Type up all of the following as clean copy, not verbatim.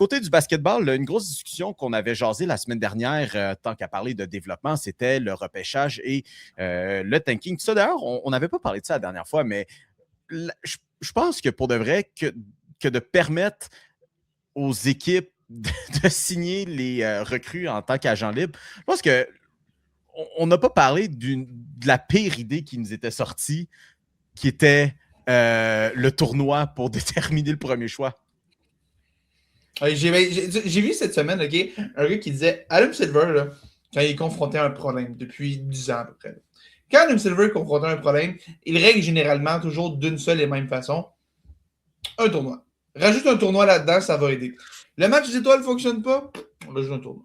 Côté du basketball, une grosse discussion qu'on avait jasée la semaine dernière, tant qu'à parler de développement, c'était le repêchage et le tanking. Tout ça, d'ailleurs, on n'avait pas parlé de ça la dernière fois, mais je pense que pour de vrai, que de permettre aux équipes de signer les recrues en tant qu'agents libres, je pense que on n'a pas parlé de la pire idée qui nous était sortie, qui était le tournoi pour déterminer le premier choix. J'ai vu cette semaine, OK, un gars qui disait Adam Silver, là, quand il est confronté à un problème depuis 10 ans à peu près. Quand Adam Silver est confronté à un problème, il règle généralement toujours d'une seule et même façon un tournoi. Rajoute un tournoi là-dedans, ça va aider. Le match des étoiles ne fonctionne pas, on rajoute un tournoi.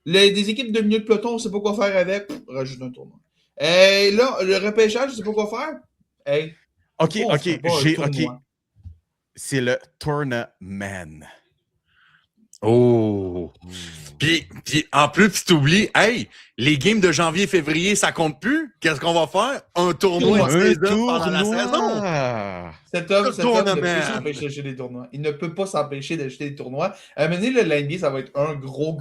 Des équipes de milieu de peloton, on ne sait pas quoi faire avec, rajoute un tournoi. Et là, le repêchage, je ne sais pas quoi faire. Hey, OK. tournoi. C'est le Tournament. Oh! Puis en plus, tu t'oublies, hey, les games de janvier-février, ça compte plus? Qu'est-ce qu'on va faire? Un tournoi pendant la saison? Cet homme ne peut s'empêcher d'acheter des tournois. Il ne peut pas s'empêcher d'acheter des tournois. À un moment donné, le NBA, ça va être un gros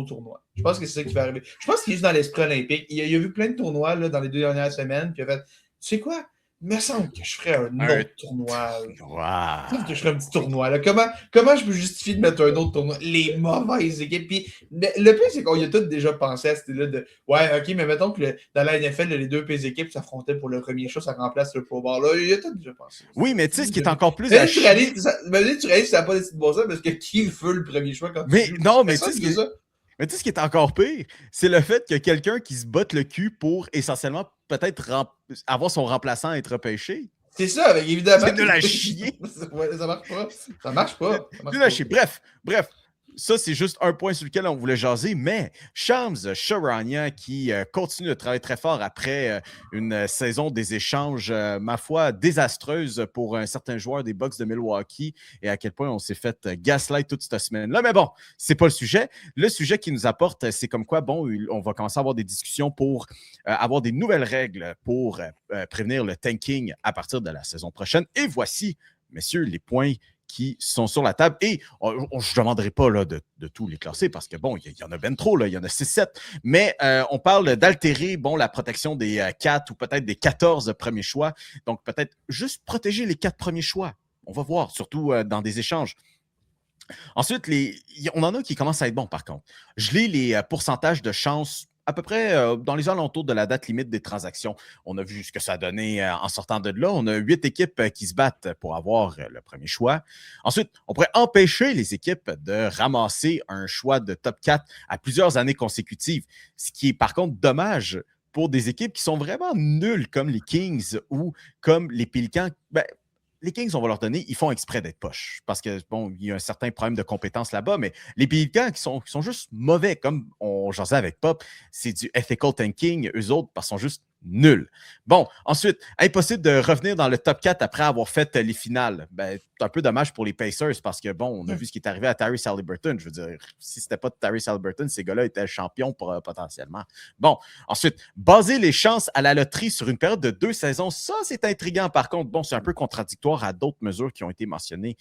tournoi. Je pense que c'est ça qui va arriver. Je pense qu'il est juste dans l'esprit olympique. Il a vu plein de tournois là, dans les 2 dernières semaines, puis il a fait, tu sais quoi? Il me semble que je ferais un autre tournoi. Wow. Il me semble que je ferais un petit tournoi. Là. Comment je peux justifier de mettre un autre tournoi? Les mauvaises équipes. Puis, le pire, c'est qu'on y a tous déjà pensé à cette idée-là de ouais, ok, mais mettons que dans la NFL, les deux pires équipes s'affrontaient pour le premier show, ça remplace le Pro Bowl. Là, il y a tous déjà pensé. Oui, mais tu sais, ce qui est encore plus tu réalises que ça n'a pas décidé de bon sens parce que qui veut le premier choix quand mais, tu joues? non, mais tu sais, mais tu sais, ce qui est encore pire, c'est le fait que quelqu'un qui se botte le cul pour essentiellement peut-être avoir son remplaçant être repêché. C'est ça, évidemment. C'est de la chier. Ça marche pas. Ça marche pas. C'est de la chier. Bref. Ça, c'est juste un point sur lequel on voulait jaser, mais Shams Charania qui continue de travailler très fort après une saison des échanges, ma foi, désastreuse pour un certain joueur des Bucks de Milwaukee et à quel point on s'est fait gaslight toute cette semaine-là. Mais bon, c'est pas le sujet. Le sujet qui nous apporte, c'est comme quoi, bon, on va commencer à avoir des discussions pour avoir des nouvelles règles pour prévenir le tanking à partir de la saison prochaine. Et voici, messieurs, les points qui sont sur la table. Et je ne demanderai pas là, de tous les classer parce que, bon, il y en a bien trop, là, il y en a 6-7. Mais on parle d'altérer la protection des 4 ou peut-être des 14 premiers choix. Donc, peut-être juste protéger les 4 premiers choix. On va voir, surtout dans des échanges. Ensuite, on en a qui commencent à être bons, par contre. Je lis les pourcentages de chances à peu près dans les alentours de la date limite des transactions. On a vu ce que ça a donné en sortant de là. On a 8 équipes qui se battent pour avoir le premier choix. Ensuite, on pourrait empêcher les équipes de ramasser un choix de top 4 à plusieurs années consécutives, ce qui est par contre dommage pour des équipes qui sont vraiment nulles comme les Kings ou comme les Pelicans. Les Kings, on va leur donner, ils font exprès d'être poches parce que, bon, il y a un certain problème de compétence là-bas, mais les Pelicans qui sont juste mauvais, comme on jasait avec Pop, c'est du ethical tanking, eux autres, parce qu'ils sont juste nuls. Bon, ensuite, impossible de revenir dans le top 4 après avoir fait les finales. C'est un peu dommage pour les Pacers parce que, bon, on a vu ce qui est arrivé à Tyrese Haliburton. Je veux dire, si c'était pas de Tyrese Haliburton, ces gars-là étaient champions potentiellement. Bon, ensuite, baser les chances à la loterie sur une période de 2 saisons, ça, c'est intriguant. Par contre, bon, c'est un peu contradictoire à d'autres mesures qui ont été mentionnées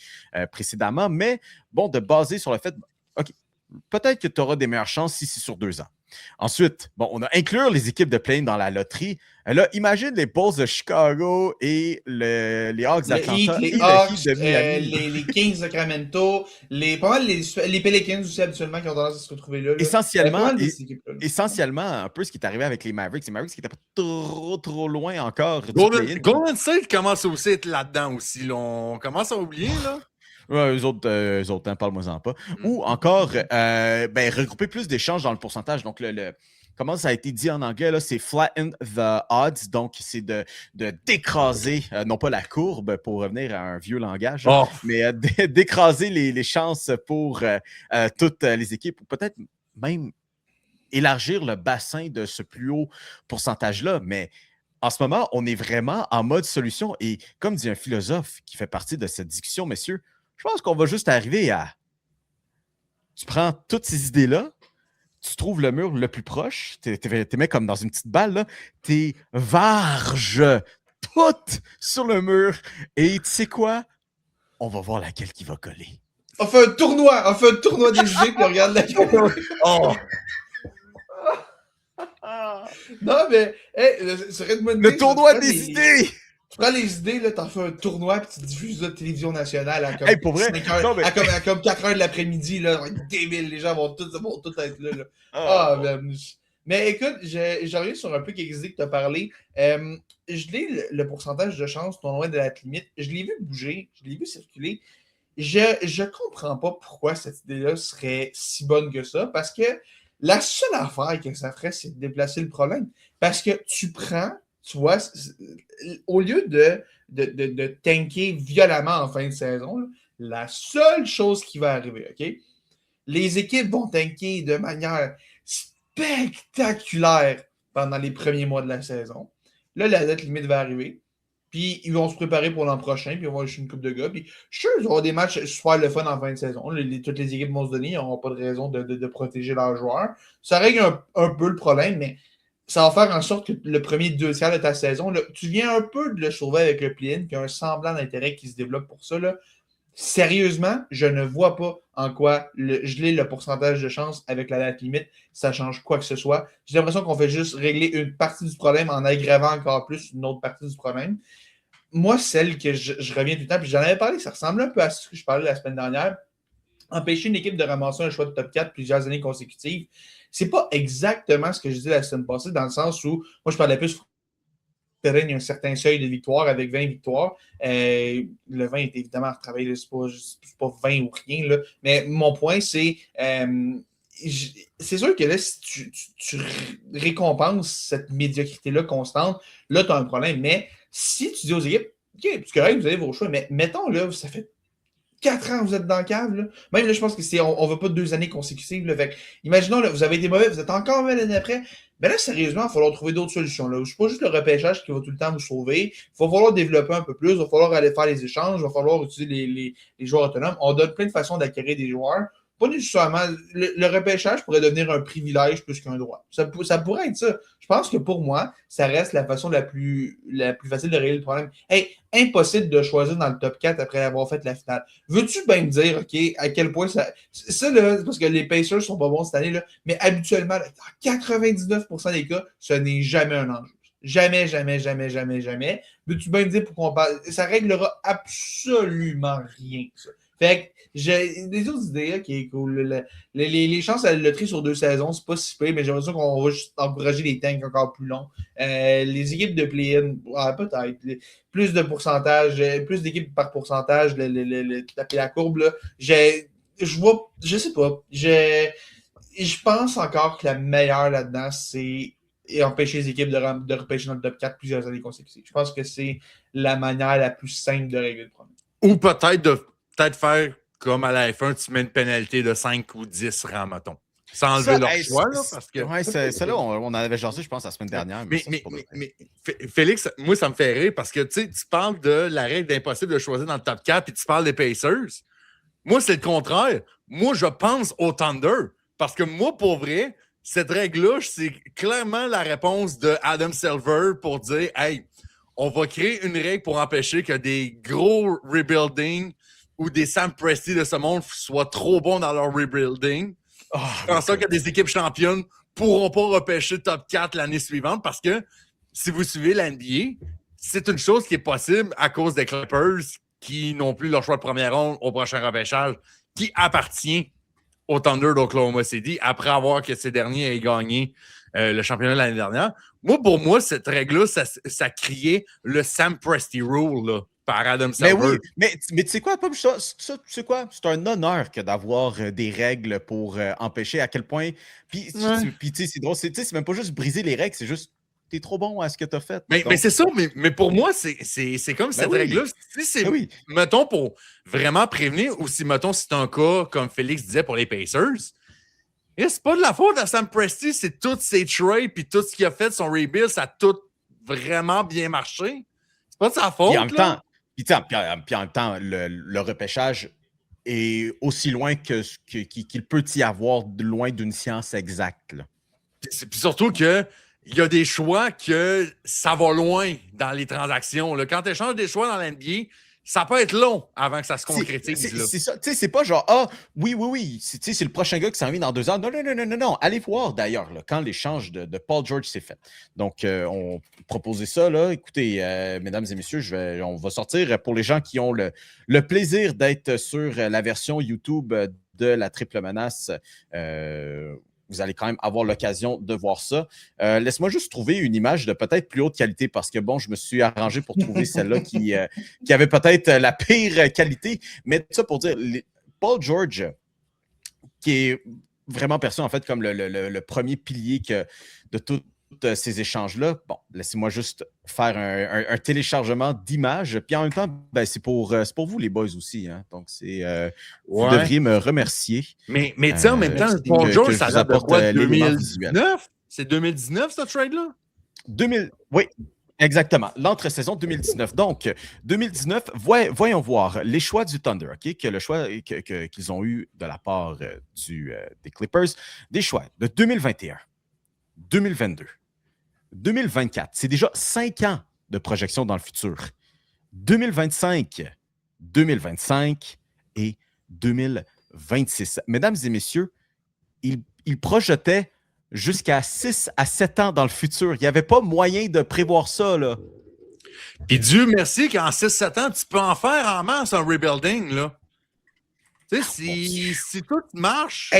précédemment, mais bon, de baser sur le fait, OK, peut-être que tu auras des meilleures chances si c'est sur 2 ans. Ensuite, bon, on a inclure les équipes de play-in dans la loterie. Là, imagine les Bulls de Chicago et les Hawks d'Atlanta les Hawks, de Miami. Les Kings de Sacramento, les Pelicans aussi habituellement qui ont tendance à se retrouver là. Essentiellement, un peu ce qui est arrivé avec les Mavericks. Les Mavericks qui n'étaient pas trop loin encore. Golden State commence aussi à être là-dedans aussi. Là. On commence à oublier, là. Ouais, eux autres, hein, parle-moi-en pas. Ou encore, regrouper plus d'échanges dans le pourcentage. Donc, comment ça a été dit en anglais, là, c'est flatten the odds. Donc, c'est de d'écraser, non pas la courbe pour revenir à un vieux langage, mais d'écraser les chances pour toutes les équipes. Ou peut-être même élargir le bassin de ce plus haut pourcentage-là. Mais en ce moment, on est vraiment en mode solution. Et comme dit un philosophe qui fait partie de cette discussion, messieurs, je pense qu'on va juste arriver à... Tu prends toutes ces idées-là, tu trouves le mur le plus proche, tu mets comme dans une petite balle, là, tu varges toutes sur le mur et tu sais quoi? On va voir laquelle qui va coller. On fait un tournoi des idées, puis on regarde la Oh! Non, mais, hey, ça serait une bonne idée. Le tournoi des idées! Tu prends les idées, là, t'en fais un tournoi, puis tu diffuses ça à la télévision nationale à comme, Hey, pour vrai, 5 heures, non, mais- à comme 4 heures de l'après-midi, là. Ça va être débile, les gens vont tous être là, là. Ah. Ben, mais écoute, je reviens sur un peu quelques idées que tu as parlé. Je l'ai, le pourcentage de chance non loin de la limite. Je l'ai vu bouger, je l'ai vu circuler. Je comprends pas pourquoi cette idée-là serait si bonne que ça, parce que la seule affaire que ça ferait, c'est de déplacer le problème. Parce que tu prends, tu vois, au lieu de tanker violemment en fin de saison, là, la seule chose qui va arriver, OK? Les équipes vont tanker de manière spectaculaire pendant les premiers mois de la saison. Là, la date limite va arriver. Puis ils vont se préparer pour l'an prochain, puis on va avoir juste une coupe de gars. Puis je suis sûr qu'ils vont avoir des matchs super le fun en fin de saison. Toutes les équipes vont se donner, ils n'auront pas de raison de protéger leurs joueurs. Ça règle un peu le problème, mais ça va faire en sorte que le premier 2 tiers de ta saison, là, tu viens un peu de le sauver avec le play-in, puis il y a un semblant d'intérêt qui se développe pour ça. Là. Sérieusement, je ne vois pas en quoi geler le pourcentage de chance avec la date limite, ça change quoi que ce soit. J'ai l'impression qu'on fait juste régler une partie du problème en aggravant encore plus une autre partie du problème. Moi, celle que je reviens tout le temps, puis j'en avais parlé, ça ressemble un peu à ce que je parlais la semaine dernière. Empêcher une équipe de ramasser un choix de top 4 plusieurs années consécutives, c'est pas exactement ce que je disais la semaine passée, dans le sens où moi, je parlais plus il y a un certain seuil de victoire avec 20 victoires. Le 20 est évidemment retravaillé, c'est pas 20 ou rien. Là. Mais mon point, c'est sûr que là, si tu récompenses cette médiocrité-là constante, là, tu as un problème. Mais si tu dis aux équipes, OK, c'est correct, vous avez vos choix, mais mettons, là, ça fait 4 ans que vous êtes dans le cave. Là. Même là, je pense qu'on ne veut pas 2 années consécutives. Là. Fait que, imaginons, là, vous avez été mauvais, vous êtes encore mauvais l'année après. Mais là, sérieusement, il va falloir trouver d'autres solutions. Là. C'est pas juste le repêchage qui va tout le temps vous sauver. Il va falloir développer un peu plus. Il va falloir aller faire les échanges. Il va falloir utiliser les joueurs autonomes. On donne plein de façons d'acquérir des joueurs. Pas nécessairement. Le repêchage pourrait devenir un privilège plus qu'un droit. Ça pourrait être ça. Je pense que pour moi, ça reste la façon la plus facile de régler le problème. Hey, impossible de choisir dans le top 4 après avoir fait la finale. Veux-tu bien me dire, OK, à quel point ça. Ça, là, parce que les Pacers sont pas bons cette année, là, mais habituellement, là, dans 99% des cas, ce n'est jamais un enjeu. Jamais, jamais, jamais, jamais, jamais. Veux-tu bien me dire pourquoi on parle. Ça réglera absolument rien, ça. Fait que j'ai des autres idées, OK, cool. Les chances à la loterie sur 2 saisons, c'est pas si pire, mais j'ai l'impression qu'on va juste encourager les tanks encore plus longs. Les équipes de play-in, peut-être. Plus de pourcentage, plus d'équipes par pourcentage, taper la courbe, là. Je sais pas. Je pense encore que la meilleure là-dedans, c'est empêcher les équipes de repêcher dans le top 4 plusieurs années consécutives. Je pense que c'est la manière la plus simple de régler le problème. Ou peut-être faire comme à la F1, tu mets une pénalité de 5 ou 10 rangs, mettons. Sans enlever leur choix, là, parce que... Ouais, celle-là, on en avait jasé, je pense, la semaine dernière. Mais Félix, moi, ça me fait rire parce que, tu sais, tu parles de la règle d'impossible de choisir dans le top 4 puis tu parles des Pacers. Moi, c'est le contraire. Moi, je pense au Thunder parce que moi, pour vrai, cette règle-là, c'est clairement la réponse de Adam Silver pour dire, hey, on va créer une règle pour empêcher que des gros rebuilding ou des Sam Presti de ce monde soient trop bons dans leur rebuilding. Je pense que des équipes championnes ne pourront pas repêcher le top 4 l'année suivante parce que si vous suivez l'NBA, c'est une chose qui est possible à cause des Clippers qui n'ont plus leur choix de première ronde au prochain repêchage, qui appartient au Thunder d'Oklahoma City après avoir que ces derniers aient gagné le championnat l'année dernière. Pour moi, cette règle-là, ça criait le Sam Presti Rule là, par Adam Silver. Mais oui, mais tu sais quoi, tu sais quoi? C'est un honneur que d'avoir des règles pour empêcher à quel point. Puis, tu sais, c'est drôle, c'est même pas juste briser les règles, c'est juste t'es trop bon à ce que t'as fait. Mais c'est ça, mais pour moi, c'est comme cette règle-là. Si c'est, mettons, pour vraiment prévenir, ou si, mettons, c'est un cas, comme Félix disait, pour les Pacers, et c'est pas de la faute à Sam Presti, c'est tous ses trades puis tout ce qu'il a fait, son rebuild, ça a tout vraiment bien marché. C'est pas de sa faute. Puis en même temps, le repêchage est aussi loin qu'il peut y avoir loin d'une science exacte. Puis surtout que il y a des choix que ça va loin dans les transactions. Là. Quand tu échanges des choix dans l'NBA, ça peut être long avant que ça se concrétise. C'est ça. Tu sais, c'est pas genre, oui. C'est le prochain gars qui s'en vient dans 2 ans. Non. Allez voir d'ailleurs là, quand l'échange de Paul George s'est fait. Donc, on proposait ça. Là. Écoutez, mesdames et messieurs, on va sortir pour les gens qui ont le plaisir d'être sur la version YouTube de la Triple Menace. Vous allez quand même avoir l'occasion de voir ça. Laisse-moi juste trouver une image de peut-être plus haute qualité parce que, bon, je me suis arrangé pour trouver celle-là qui avait peut-être la pire qualité. Mais tout ça pour dire, Paul George, qui est vraiment perçu en fait comme le premier pilier de tous ces échanges-là. Bon, laissez-moi juste faire un téléchargement d'images. Puis en même temps, ben, c'est pour vous, les boys aussi. Hein? Donc, vous devriez me remercier. Mais tu sais, en même temps, Paul George, ça date de quoi? 2019? C'est 2019, ce trade-là? Oui, exactement. L'entre-saison 2019. Donc, 2019, voyons voir les choix du Thunder, OK? Que le choix qu'ils ont eu de la part des Clippers, des choix de 2021, 2022, 2024. C'est déjà 5 ans de projection dans le futur. 2025, 2025 et 2026. Mesdames et messieurs, ils projetaient jusqu'à 6 à 7 ans dans le futur. Il n'y avait pas moyen de prévoir ça, là. Puis Dieu merci qu'en 6-7 ans, tu peux en faire en masse un rebuilding, là. Tu sais, si tout marche,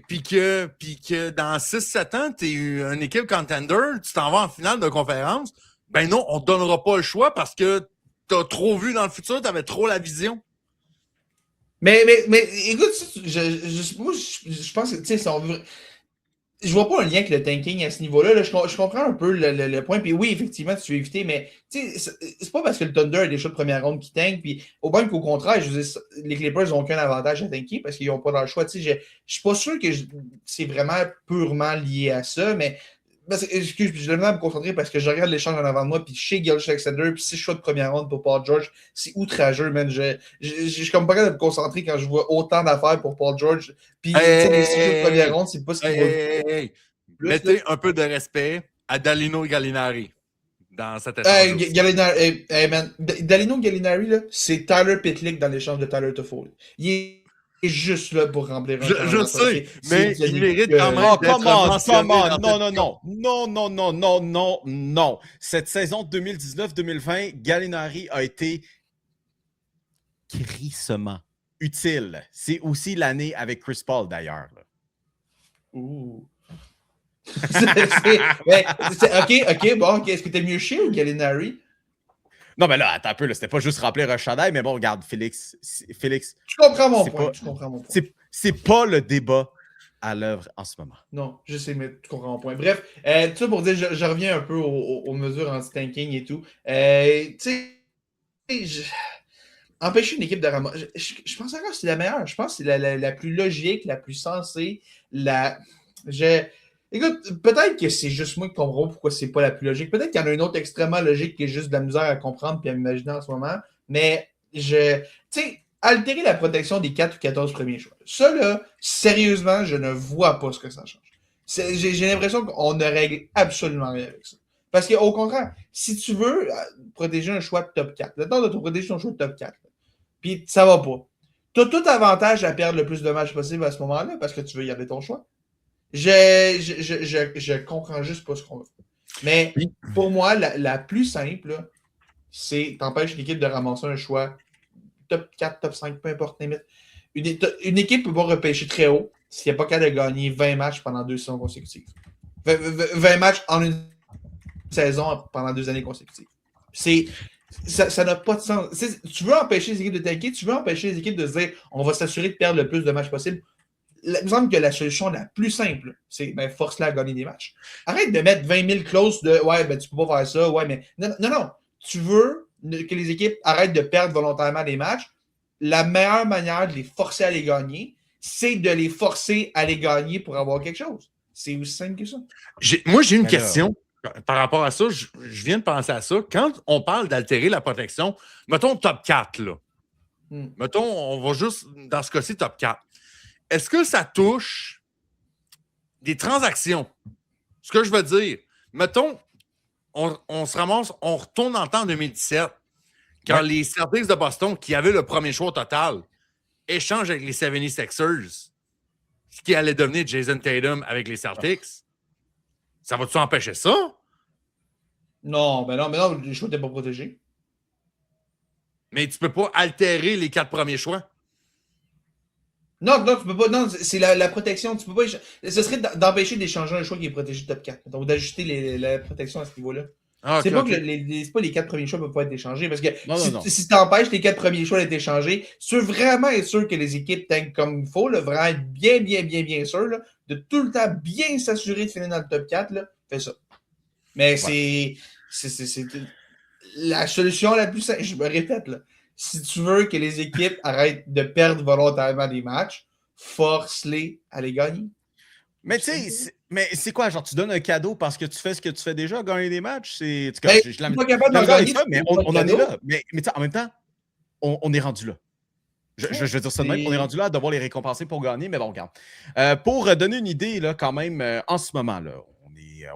puis que dans 6-7 ans, tu es une équipe contender, tu t'en vas en finale de conférence, ben non, on ne te donnera pas le choix parce que tu as trop vu dans le futur, tu avais trop la vision. Mais écoute, je pense que, tu sais, je vois pas un lien avec le tanking à ce niveau-là. Là. Je comprends un peu le point. Puis oui, effectivement, tu veux éviter, mais c'est pas parce que le Thunder a des choix de première ronde qui tankent. Puis au banc qu'au contraire, je veux dire, les Clippers n'ont aucun avantage à tanker parce qu'ils n'ont pas dans le choix. Je suis pas sûr que c'est vraiment purement lié à ça, mais excuse, je vais me concentrer parce que je regarde l'échange en avant de moi, puis chez Gilgeous-Alexander, puis 6 choix de première ronde pour Paul George, c'est outrageux, man. Je suis comme pas capable de me concentrer quand je vois autant d'affaires pour Paul George. Puis, les 6 choix de première ronde, c'est pas ce qu'il va. Mettez un peu de respect à Dalino et Gallinari dans cet échange. Gallinari, Dalino Gallinari, là, c'est Tyler Pitlick dans l'échange de Tyler Toffoli. Il est juste là pour remplir un Je sais, mais il mérite quand même d'être Non. Cette saison 2019-2020, Gallinari a été crissement utile. C'est aussi l'année avec Chris Paul, d'ailleurs. Ouh. OK, bon, est-ce que t'es mieux chez ou Gallinari? Non, mais là, attends un peu, là, c'était pas juste remplir un chandail, mais bon, regarde, Félix. Je comprends mon point. C'est pas le débat à l'œuvre en ce moment. Non, je sais, mais tu comprends mon point. Bref, tout ça pour dire, je reviens un peu aux mesures anti-tanking et tout. Tu sais, empêcher une équipe de ramasser. Je pense encore que c'est la meilleure. Je pense que c'est la plus logique, la plus sensée. Écoute, peut-être que c'est juste moi qui comprends pourquoi c'est pas la plus logique. Peut-être qu'il y en a une autre extrêmement logique qui est juste de la misère à comprendre et à m'imaginer en ce moment. Mais tu sais, altérer la protection des 4 ou 14 premiers choix. Ça, là, sérieusement, je ne vois pas ce que ça change. J'ai l'impression qu'on ne règle absolument rien avec ça. Parce qu'au contraire, si tu veux protéger un choix de top 4, le temps de te protéger ton choix de top 4, puis ça va pas. Tu as tout avantage à perdre le plus de matchs possible à ce moment-là parce que tu veux garder ton choix. Je comprends juste pas ce qu'on veut. Mais pour moi, la plus simple, là, c'est t'empêches l'équipe de ramasser un choix top 4, top 5, peu importe limite. Une équipe peut pas repêcher très haut s'il n'y a pas qu'à de gagner 20 matchs pendant 2 saisons consécutives. 20 matchs en une saison pendant 2 années consécutives. Ça n'a pas de sens. Tu veux empêcher les équipes de tanker, tu veux empêcher les équipes de se dire on va s'assurer de perdre le plus de matchs possible. Il me semble que la solution la plus simple, c'est force-la à gagner des matchs. Arrête de mettre 20 000 clauses de ouais, ben tu peux pas faire ça, ouais, mais non. Tu veux que les équipes arrêtent de perdre volontairement des matchs. La meilleure manière de les forcer à les gagner, c'est de les forcer à les gagner pour avoir quelque chose. C'est aussi simple que ça. Moi, j'ai une question par rapport à ça. Je viens de penser à ça. Quand on parle d'altérer la protection, mettons top 4, là. Mettons, on va juste, dans ce cas-ci, top 4. Est-ce que ça touche des transactions? Ce que je veux dire, mettons, on se ramasse, on retourne dans le temps en 2017. quand les Celtics de Boston, qui avaient le premier choix au total, échangent avec les 76ers, ce qui allait devenir Jason Tatum avec les Celtics, ça va-tu empêcher ça? Non, mais non, les choix n'étaient pas protégés. Mais tu peux pas altérer les 4 premiers choix. Non, tu peux pas. Non, c'est la protection. Tu peux pas. Ce serait d'empêcher d'échanger un choix qui est protégé top 4. Donc, d'ajuster la protection à ce niveau-là. Ah, c'est okay, pas que c'est pas les 4 premiers choix ne peuvent pas être échangés. Parce que non. Si tu empêches les 4 premiers choix d'être échangés, tu veux vraiment être sûr que les équipes tankent comme il faut, là, vraiment être bien sûr, là, de tout le temps bien s'assurer de finir dans le top 4, là, fais ça. Mais c'est la solution la plus simple. Je me répète, là. Si tu veux que les équipes arrêtent de perdre volontairement des matchs, force-les à les gagner. Mais tu sais, c'est quoi? Genre, tu donnes un cadeau parce que tu fais ce que tu fais déjà, gagner des matchs? Je suis pas capable de gagner. Mais on en est là. Mais en même temps, on est rendu là. Je vais dire ça de même. On est rendu là à devoir les récompenser pour gagner, mais bon, regarde. Pour donner une idée, là, quand même, en ce moment, là,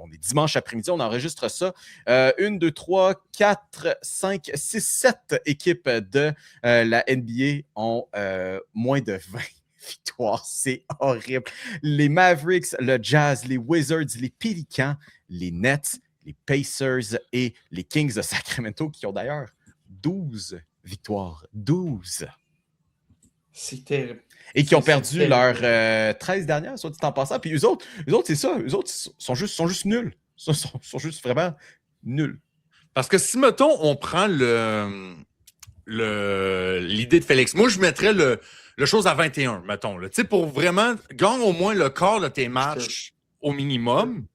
on est dimanche après-midi, on enregistre ça. 1, 2, 3, 4, 5, 6, 7 équipes de la NBA ont moins de 20 victoires. C'est horrible. Les Mavericks, le Jazz, les Wizards, les Pelicans, les Nets, les Pacers et les Kings de Sacramento qui ont d'ailleurs 12 victoires. 12. C'est terrible. Et qui ont perdu leurs 13 dernières, soit dit en passant. Puis eux autres, c'est ça. Eux autres sont juste nuls. Ils sont juste vraiment nuls. Parce que si, mettons, on prend l'idée de Félix, moi, je mettrais le chose à 21, mettons. Tu sais, pour vraiment gagner au moins le quart de tes matchs au minimum,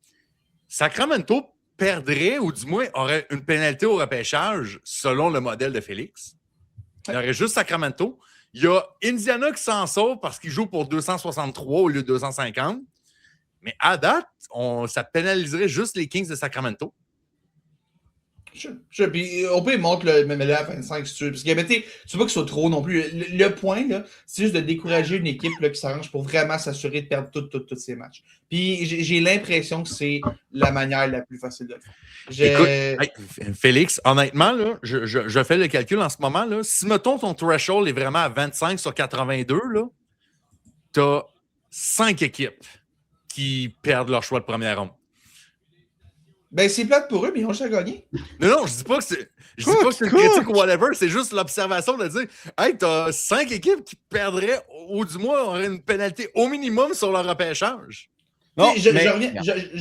Sacramento perdrait, ou du moins aurait une pénalité au repêchage selon le modèle de Félix. Il y aurait juste Sacramento. Il y a Indiana qui s'en sort parce qu'il joue pour 263 au lieu de 250. Mais à date, ça pénaliserait juste les Kings de Sacramento. Puis on peut monter le MLA à 25 si tu veux. Parce que tu veux pas que ce soit trop non plus. Le point, là, c'est juste de décourager une équipe là, qui s'arrange pour vraiment s'assurer de perdre tous ses matchs. Puis j'ai l'impression que c'est la manière la plus facile de le faire. Écoute, Félix, honnêtement, là, je fais le calcul en ce moment. Là, si, mettons, ton threshold est vraiment à 25 sur 82, tu as 5 équipes qui perdent leur choix de première ronde. Ben, c'est plate pour eux, mais ils ont juste à gagner. Non, je dis pas que c'est une critique ou whatever, c'est juste l'observation de dire hey, t'as 5 équipes qui perdraient, ou du moins auraient une pénalité au minimum sur leur repêchage. Non, je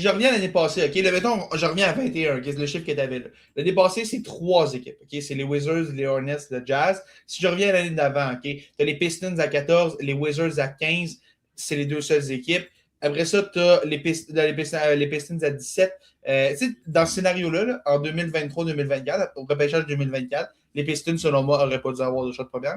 reviens à l'année passée, OK? Mettons, je reviens à 21, okay? C'est le chiffre que tu avais là. L'année passée, c'est 3 équipes, OK? C'est les Wizards, les Hornets, le Jazz. Si je reviens à l'année d'avant, OK? Tu as les Pistons à 14, les Wizards à 15, c'est les deux seules équipes. Après ça, tu as les Pistons à 17. Dans ce scénario-là, là, en 2023-2024, au repêchage 2024, les Pistons, selon moi, n'auraient pas dû avoir de shot de première.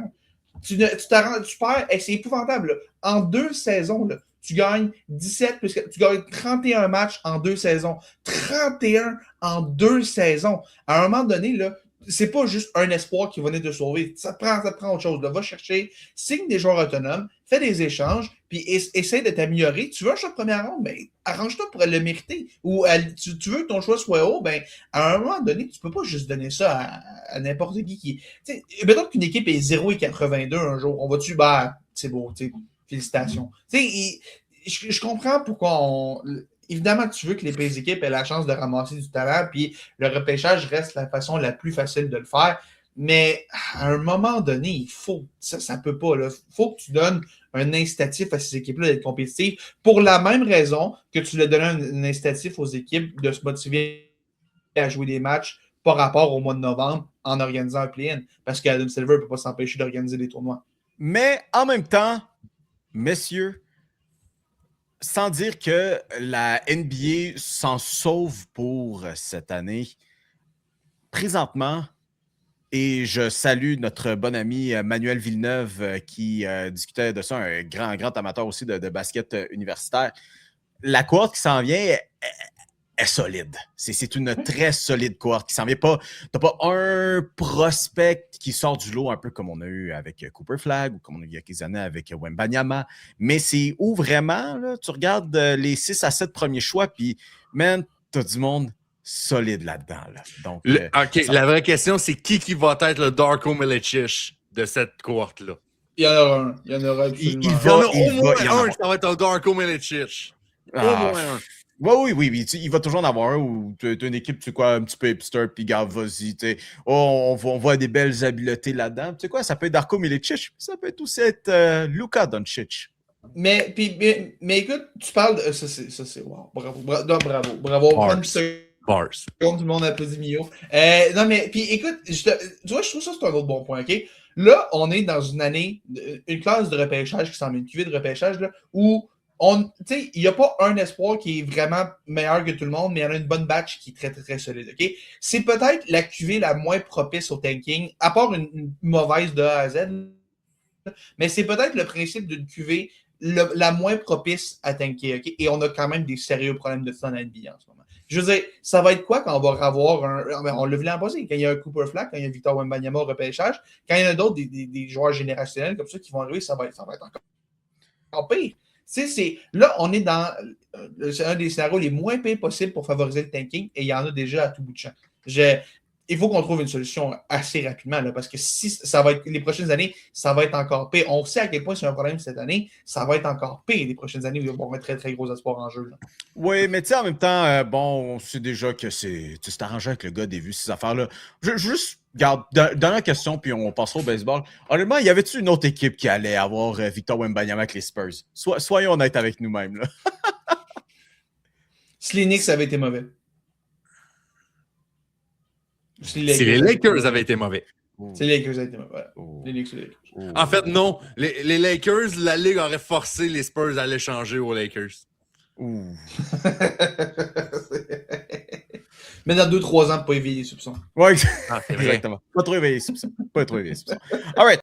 Tu perds, c'est épouvantable. Là. En 2 saisons, là, tu gagnes 17, tu gagnes 31 matchs en 2 saisons. 31 en 2 saisons. À un moment donné, là, c'est pas juste un espoir qui va venir te sauver. Ça te prend autre chose. Là. Va chercher, signe des joueurs autonomes, fais des échanges, puis essaie de t'améliorer. Tu veux un choix de première ronde, ben, arrange-toi pour le mériter. Ou tu veux que ton choix soit haut, ben, à un moment donné, tu peux pas juste donner ça à n'importe qui. Mettons qu'une équipe est 0,82 un jour. On va-tu, c'est beau, félicitations. Je comprends pourquoi évidemment, tu veux que les équipes aient la chance de ramasser du talent, puis le repêchage reste la façon la plus facile de le faire. Mais à un moment donné, il faut, ça peut pas. Il faut que tu donnes un incitatif à ces équipes-là d'être compétitives pour la même raison que tu leur donnes un incitatif aux équipes de se motiver à jouer des matchs par rapport au mois de novembre en organisant un play-in. Parce qu'Adam Silver ne peut pas s'empêcher d'organiser des tournois. Mais en même temps, messieurs, sans dire que la NBA s'en sauve pour cette année, présentement, et je salue notre bon ami Manuel Villeneuve qui discutait de ça, un grand amateur aussi de basket universitaire. La cohorte qui s'en vient est solide. C'est une très solide cohorte qui s'en vient pas. T'as pas un prospect qui sort du lot un peu comme on a eu avec Cooper Flagg ou comme on a eu il y a quelques années avec Wembanyama. Mais c'est où vraiment, là, tu regardes les 6 à 7 premiers choix, puis man, t'as du monde solide là-dedans. Là. Donc, OK, la vraie question, c'est qui va être le Darko Milicic de cette cohorte-là? Il y en aura un. Il y en aura absolument Il y en a au moins un, ça va être un Darko Milicic. Au moins un. Oui. Il va toujours en avoir un où tu as une équipe, tu sais quoi, un petit peu hipster, puis gars, vas-y. On voit des belles habiletés là-dedans. Tu sais quoi, ça peut être Darko Milicic, ça peut aussi être Luka Doncic. Mais écoute, tu parles de. Ça, c'est. Wow. Bravo. Bars. Tout le monde applaudit Mio. Non, mais puis écoute, tu vois, je trouve ça c'est un autre bon point, OK? Là, on est dans une année, une classe de repêchage qui s'en vient, une cuvée de repêchage, là, où il n'y a pas un espoir qui est vraiment meilleur que tout le monde, mais il y en a une bonne batch qui est très, très, très solide, OK? C'est peut-être la cuvée la moins propice au tanking, à part une mauvaise de A à Z, mais c'est peut-être le principe d'une cuvée la moins propice à tanker, OK? Et on a quand même des sérieux problèmes de ça dans la NBA en ce moment. Je veux dire, ça va être quoi quand on va avoir on l'a vu l'an passé, quand il y a un Cooper Flack, quand il y a Victor Wembanyama au repêchage, quand il y en a d'autres, des joueurs générationnels comme ça qui vont arriver, ça va être encore pire. Là, on est dans un des scénarios les moins pires possibles pour favoriser le tanking et il y en a déjà à tout bout de champ. Il faut qu'on trouve une solution assez rapidement là, parce que si ça va être les prochaines années, ça va être encore pire. On sait à quel point c'est un problème cette année, ça va être encore pire les prochaines années où ils vont mettre très, très gros espoirs en jeu. Là. Oui, mais tu sais, en même temps, on sait déjà que c'est arrangé avec le gars des vues, ces affaires-là. Juste, garde, dernière question, puis on passera au baseball. Honnêtement, y avait-tu une autre équipe qui allait avoir Victor Wembanyama avec les Spurs? Soyons honnêtes avec nous-mêmes. Là. Si les Knicks avaient été mauvais. Si les Lakers avaient été mauvais. C'est les Lakers avaient été mauvais. Les Knicks, c'est les Lakers. En fait, non. Les Lakers, la Ligue aurait forcé les Spurs à l'échanger aux Lakers. Mais dans 2-3 ans, pas éveiller les soupçons. Oui, exactement. Pas trop éveiller les soupçons. All right.